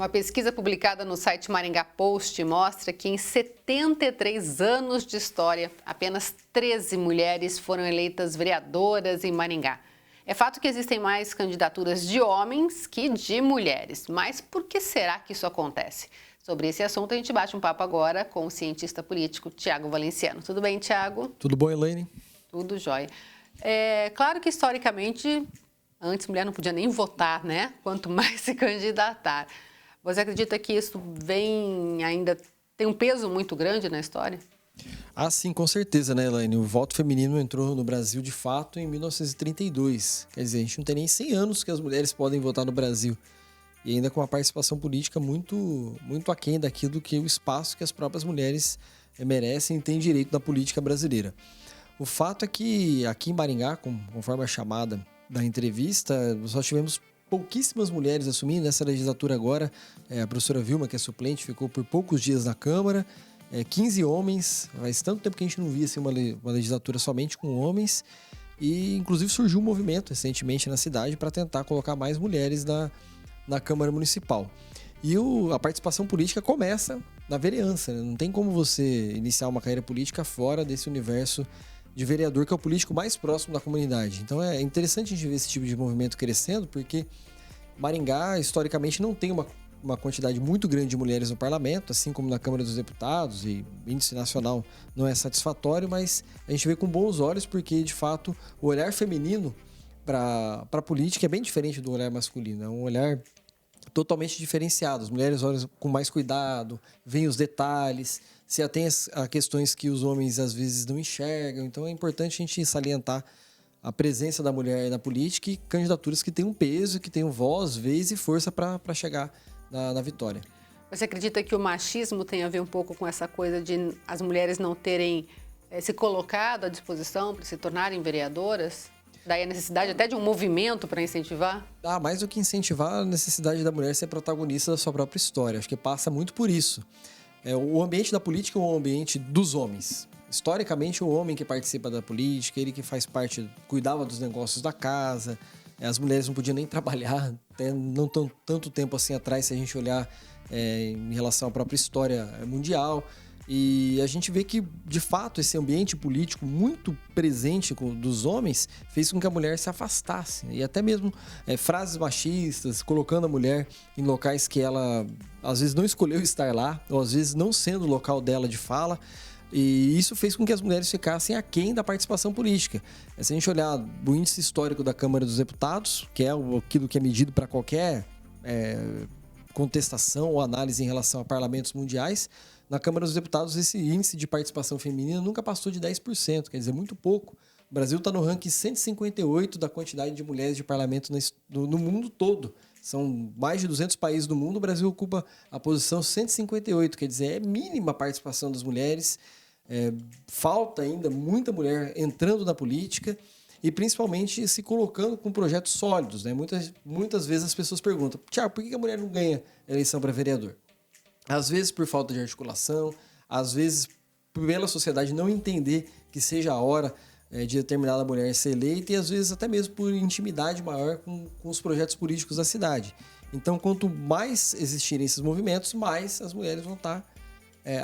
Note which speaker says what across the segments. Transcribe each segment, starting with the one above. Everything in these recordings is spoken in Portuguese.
Speaker 1: Uma pesquisa publicada no site Maringá Post mostra que em 73 anos de história, apenas 13 mulheres foram eleitas vereadoras em Maringá. É fato que existem mais candidaturas de homens que de mulheres, mas por que será que isso acontece? Sobre esse assunto, a gente bate um papo agora com o cientista político Tiago Valenciano. Tudo bem, Tiago?
Speaker 2: Tudo bom, Elaine?
Speaker 1: Tudo jóia. É claro que, historicamente, antes mulher não podia nem votar, né? Quanto mais se candidatar. Você acredita que isso tem um peso muito grande na história?
Speaker 2: Ah, sim, com certeza, né, Elaine? O voto feminino entrou no Brasil, de fato, em 1932. Quer dizer, a gente não tem nem 100 anos que as mulheres podem votar no Brasil. E ainda com uma participação política muito aquém daquilo que o espaço que as próprias mulheres merecem e têm direito na política brasileira. O fato é que aqui em Maringá, conforme a chamada da entrevista, nós só tivemos pouquíssimas mulheres assumindo nessa legislatura agora. A professora Vilma, que é suplente, ficou por poucos dias na Câmara. 15 homens, faz tanto tempo que a gente não via assim, uma legislatura somente com homens. E, inclusive, surgiu um movimento recentemente na cidade para tentar colocar mais mulheres na Câmara Municipal. E a participação política começa na vereança, né? Não tem como você iniciar uma carreira política fora desse universo de vereador, que é o político mais próximo da comunidade. Então é interessante a gente ver esse tipo de movimento crescendo, porque Maringá, historicamente, não tem uma quantidade muito grande de mulheres no parlamento, assim como na Câmara dos Deputados, e o índice nacional não é satisfatório, mas a gente vê com bons olhos, porque, de fato, o olhar feminino para a política é bem diferente do olhar masculino. É um olhar totalmente diferenciado. As mulheres olham com mais cuidado, veem os detalhes, se atém a questões que os homens às vezes não enxergam. Então é importante a gente salientar a presença da mulher na política e candidaturas que têm um peso, que tenham voz, vez e força para chegar na vitória.
Speaker 1: Você acredita que o machismo tem a ver um pouco com essa coisa de as mulheres não terem se colocado à disposição para se tornarem vereadoras? Daí a necessidade até de um movimento para incentivar?
Speaker 2: Mais do que incentivar, a necessidade da mulher ser protagonista da sua própria história. Acho que passa muito por isso. O ambiente da política é um ambiente dos homens. Historicamente, o homem que participa da política, ele que faz parte, cuidava dos negócios da casa. As mulheres não podiam nem trabalhar, até não tanto tempo assim atrás, se a gente olhar em relação à própria história mundial. E a gente vê que, de fato, esse ambiente político muito presente dos homens fez com que a mulher se afastasse. E até mesmo frases machistas, colocando a mulher em locais que ela, às vezes, não escolheu estar lá, ou às vezes não sendo o local dela de fala. E isso fez com que as mulheres ficassem aquém da participação política. Se a gente olhar o índice histórico da Câmara dos Deputados, que é aquilo que é medido para qualquer contestação ou análise em relação a parlamentos mundiais, na Câmara dos Deputados esse índice de participação feminina nunca passou de 10%, quer dizer, muito pouco. O Brasil está no ranking 158 da quantidade de mulheres de parlamento no mundo todo. São mais de 200 países do mundo, o Brasil ocupa a posição 158, quer dizer, é mínima a participação das mulheres. Falta ainda muita mulher entrando na política e principalmente se colocando com projetos sólidos, né? Muitas vezes as pessoas perguntam: Tiago, por que a mulher não ganha eleição para vereador? Às vezes por falta de articulação, às vezes pela sociedade não entender que seja a hora de determinada mulher ser eleita, e às vezes até mesmo por intimidade maior com os projetos políticos da cidade. Então, quanto mais existirem esses movimentos, mais as mulheres vão estar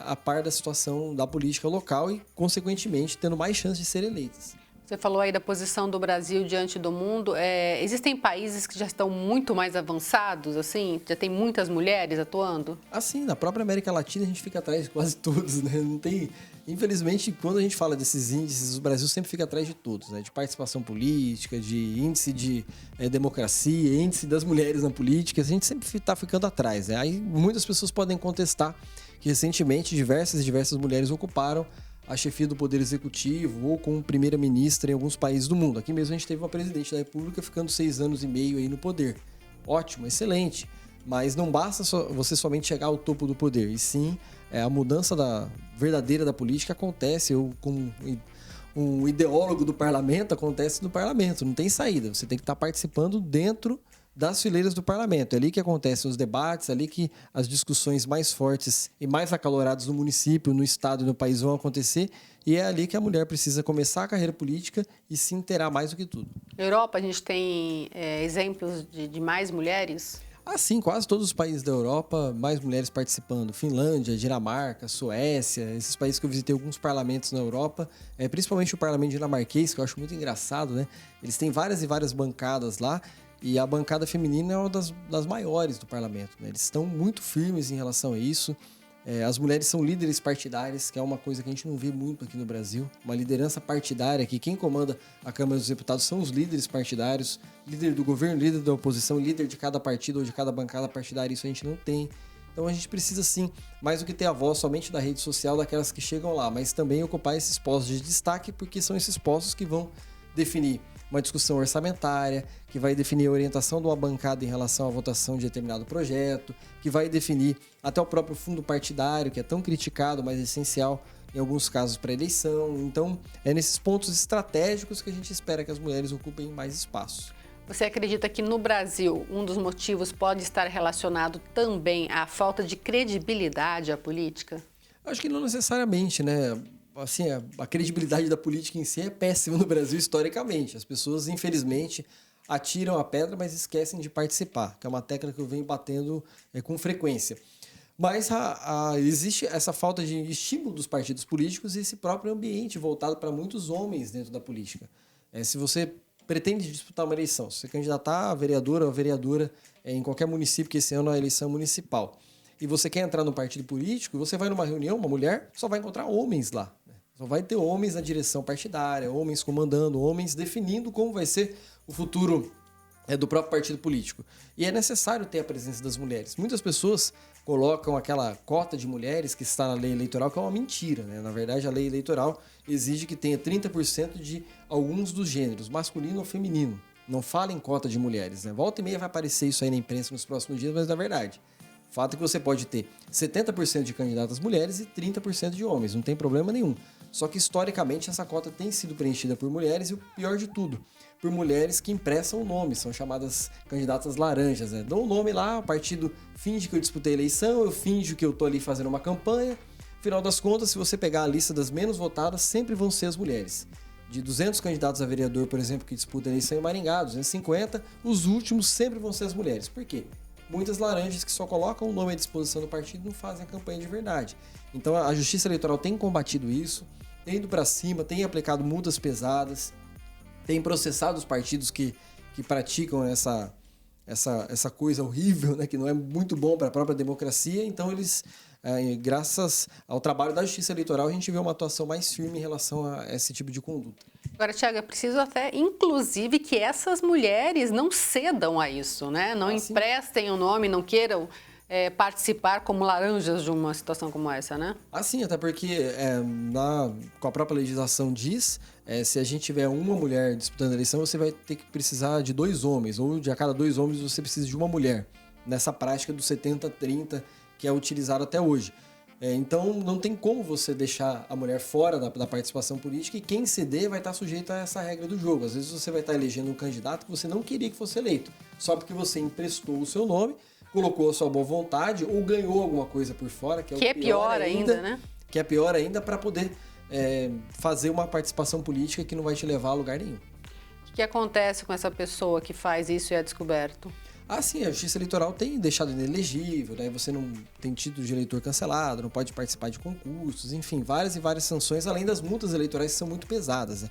Speaker 2: a par da situação da política local e, consequentemente, tendo mais chance de serem eleitas.
Speaker 1: Você falou aí da posição do Brasil diante do mundo. Existem países que já estão muito mais avançados, assim? Já tem muitas mulheres atuando?
Speaker 2: Assim, na própria América Latina a gente fica atrás de quase todos, né? Não tem... Infelizmente, quando a gente fala desses índices, o Brasil sempre fica atrás de todos, né? De participação política, de índice de democracia, índice das mulheres na política, a gente sempre está ficando atrás, né? Aí muitas pessoas podem contestar que recentemente diversas mulheres ocuparam a chefia do Poder Executivo ou como primeira-ministra em alguns países do mundo. Aqui mesmo a gente teve uma presidente da República ficando 6 anos e meio aí no poder. Ótimo, excelente. Mas não basta você somente chegar ao topo do poder, e sim a mudança verdadeira da política acontece, como um ideólogo do parlamento, acontece no parlamento, não tem saída. Você tem que estar participando dentro das fileiras do parlamento. É ali que acontecem os debates, é ali que as discussões mais fortes e mais acaloradas no município, no estado e no país vão acontecer, e é ali que a mulher precisa começar a carreira política e se inteirar mais do que tudo.
Speaker 1: Na Europa, a gente tem exemplos de mais mulheres?
Speaker 2: Assim, quase todos os países da Europa, mais mulheres participando. Finlândia, Dinamarca, Suécia, esses países que eu visitei alguns parlamentos na Europa, principalmente o parlamento dinamarquês, que eu acho muito engraçado, né? Eles têm várias e várias bancadas lá, e a bancada feminina é uma das maiores do parlamento, né? Eles estão muito firmes em relação a isso. As mulheres são líderes partidárias, que é uma coisa que a gente não vê muito aqui no Brasil. Uma liderança partidária, que quem comanda a Câmara dos Deputados são os líderes partidários, líder do governo, líder da oposição, líder de cada partido ou de cada bancada partidária, isso a gente não tem. Então a gente precisa sim, mais do que ter a voz somente da rede social daquelas que chegam lá, mas também ocupar esses postos de destaque, porque são esses postos que vão definir uma discussão orçamentária, que vai definir a orientação de uma bancada em relação à votação de determinado projeto, que vai definir até o próprio fundo partidário, que é tão criticado, mas essencial em alguns casos para a eleição. Então, é nesses pontos estratégicos que a gente espera que as mulheres ocupem mais espaço.
Speaker 1: Você acredita que no Brasil um dos motivos pode estar relacionado também à falta de credibilidade à política?
Speaker 2: Acho que não necessariamente, né? Assim, a credibilidade da política em si é péssima no Brasil historicamente. As pessoas, infelizmente, atiram a pedra, mas esquecem de participar, que é uma tecla que eu venho batendo com frequência. Mas existe essa falta de estímulo dos partidos políticos e esse próprio ambiente voltado para muitos homens dentro da política. Se você pretende disputar uma eleição, se você candidatar a vereadora ou a vereadora em qualquer município, que esse ano é a eleição municipal, e você quer entrar no partido político, você vai numa reunião, uma mulher, só vai encontrar homens lá. Só vai ter homens na direção partidária, homens comandando, homens definindo como vai ser o futuro do próprio partido político. E é necessário ter a presença das mulheres. Muitas pessoas colocam aquela cota de mulheres que está na lei eleitoral, que é uma mentira, né? Na verdade, a lei eleitoral exige que tenha 30% de alguns dos gêneros, masculino ou feminino. Não fala em cota de mulheres, né? Volta e meia vai aparecer isso aí na imprensa nos próximos dias, mas na verdade, o fato é que você pode ter 70% de candidatas mulheres e 30% de homens, não tem problema nenhum. Só que, historicamente, essa cota tem sido preenchida por mulheres e, o pior de tudo, por mulheres que impressam o nome, são chamadas candidatas laranjas, né? Dão o nome lá, o partido finge que eu disputei a eleição, eu finjo que eu estou ali fazendo uma campanha. Afinal das contas, se você pegar a lista das menos votadas, sempre vão ser as mulheres. De 200 candidatos a vereador, por exemplo, que disputam a eleição em Maringá, 250, os últimos sempre vão ser as mulheres. Por quê? Muitas laranjas que só colocam o nome à disposição do partido não fazem a campanha de verdade. Então a Justiça Eleitoral tem combatido isso, tem ido para cima, tem aplicado multas pesadas, tem processado os partidos que praticam essa coisa horrível, né, que não é muito bom para a própria democracia. Então eles, graças ao trabalho da Justiça Eleitoral, a gente vê uma atuação mais firme em relação a esse tipo de conduta.
Speaker 1: Agora, Thiago, é preciso até, inclusive, que essas mulheres não cedam a isso, né? Não emprestem o nome, não queiram participar como laranjas de uma situação como essa, né?
Speaker 2: Assim, até porque com a própria legislação diz, se a gente tiver uma mulher disputando a eleição, você vai ter que precisar de 2 homens, ou de a cada 2 homens você precisa de uma mulher, nessa prática do 70-30 que é utilizado até hoje. Então, não tem como você deixar a mulher fora da participação política, e quem ceder vai estar sujeito a essa regra do jogo. Às vezes você vai estar elegendo um candidato que você não queria que fosse eleito, só porque você emprestou o seu nome, colocou a sua boa vontade ou ganhou alguma coisa por fora, que é
Speaker 1: pior ainda, né?
Speaker 2: Que é pior ainda, para poder fazer uma participação política que não vai te levar a lugar nenhum.
Speaker 1: O que acontece com essa pessoa que faz isso e é descoberto?
Speaker 2: Sim, a Justiça Eleitoral tem deixado inelegível, né? Você não tem título de eleitor cancelado, não pode participar de concursos, enfim, várias e várias sanções, além das multas eleitorais que são muito pesadas, né?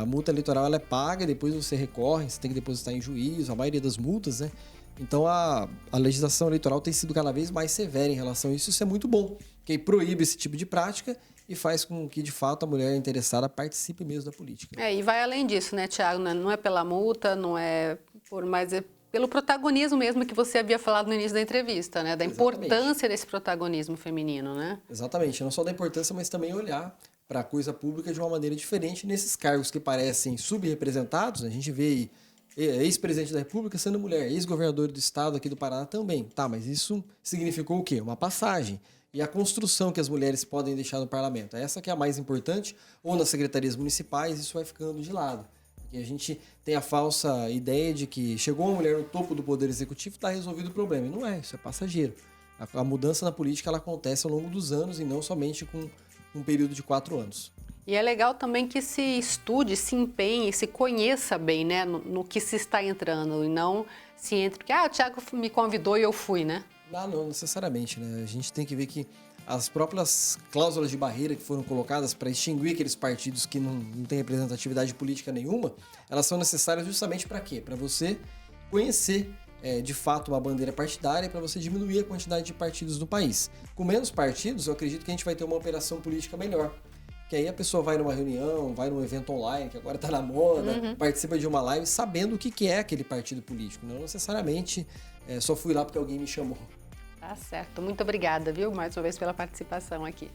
Speaker 2: A multa eleitoral ela é paga, depois você recorre, você tem que depositar em juízo, a maioria das multas, né? Então a legislação eleitoral tem sido cada vez mais severa em relação a isso. Isso é muito bom, que proíbe esse tipo de prática e faz com que, de fato, a mulher interessada participe mesmo da política.
Speaker 1: E vai além disso, né, Thiago? Não é pela multa, não é por mais... pelo protagonismo mesmo que você havia falado no início da entrevista, né? Da importância desse protagonismo feminino, né?
Speaker 2: Exatamente. Não só da importância, mas também olhar para a coisa pública de uma maneira diferente nesses cargos que parecem subrepresentados. A gente vê aí ex-presidente da República sendo mulher, ex-governador do estado aqui do Paraná também. Tá, mas isso significou o quê? Uma passagem. E a construção que as mulheres podem deixar no parlamento. Essa que é a mais importante, ou nas secretarias municipais, isso vai ficando de lado. E a gente tem a falsa ideia de que chegou uma mulher no topo do Poder Executivo e está resolvido o problema. E não é, isso é passageiro. A mudança na política ela acontece ao longo dos anos e não somente com um período de 4 anos.
Speaker 1: E é legal também que se estude, se empenhe, se conheça bem, né, no que se está entrando e não se entre, porque o Thiago me convidou e eu fui, né?
Speaker 2: Não necessariamente, né? A gente tem que ver que as próprias cláusulas de barreira que foram colocadas para extinguir aqueles partidos que não têm representatividade política nenhuma, elas são necessárias justamente para quê? Para você conhecer de fato uma bandeira partidária, para você diminuir a quantidade de partidos no país. Com menos partidos, eu acredito que a gente vai ter uma operação política melhor. Que aí a pessoa vai numa reunião, vai num evento online, que agora está na moda, participa de uma live sabendo o que é aquele partido político. Não necessariamente só fui lá porque alguém me chamou.
Speaker 1: Tá certo. Muito obrigada, viu, mais uma vez pela participação aqui.